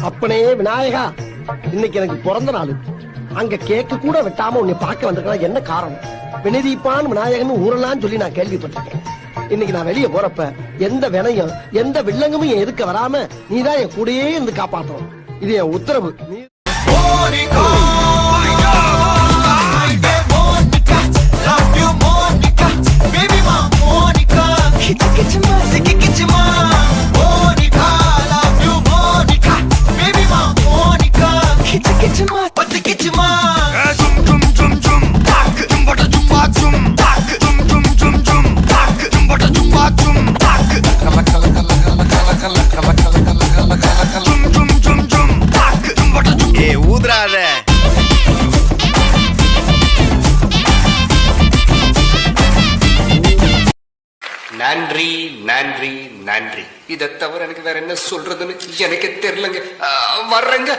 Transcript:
அப்பனே விநாயகா, இன்னைக்கு எனக்கு பிறந்த நாள். அங்க கேக்கு கூட வெட்டாம உன்னை பார்க்க வந்திருக்கலாம். என்ன காரணம்? வினதீப்பான் விநாயகன் ஊரெல்லாம் சொல்லி நான் கேள்விப்பட்டிருக்கேன். இன்னைக்கு நான் வெளியே போறப்ப எந்த வினையும் எந்த வில்லங்கமும் என் எதுக்க வராம நீதான் என் கூடயே இருந்து காப்பாற்றணும். இது என் உத்தரவு. நன்றி நன்றி நன்றி. இதை தவிர எனக்கு வேற என்ன சொல்றதுன்னு எனக்கு தெரியலங்க. வர்றேங்க.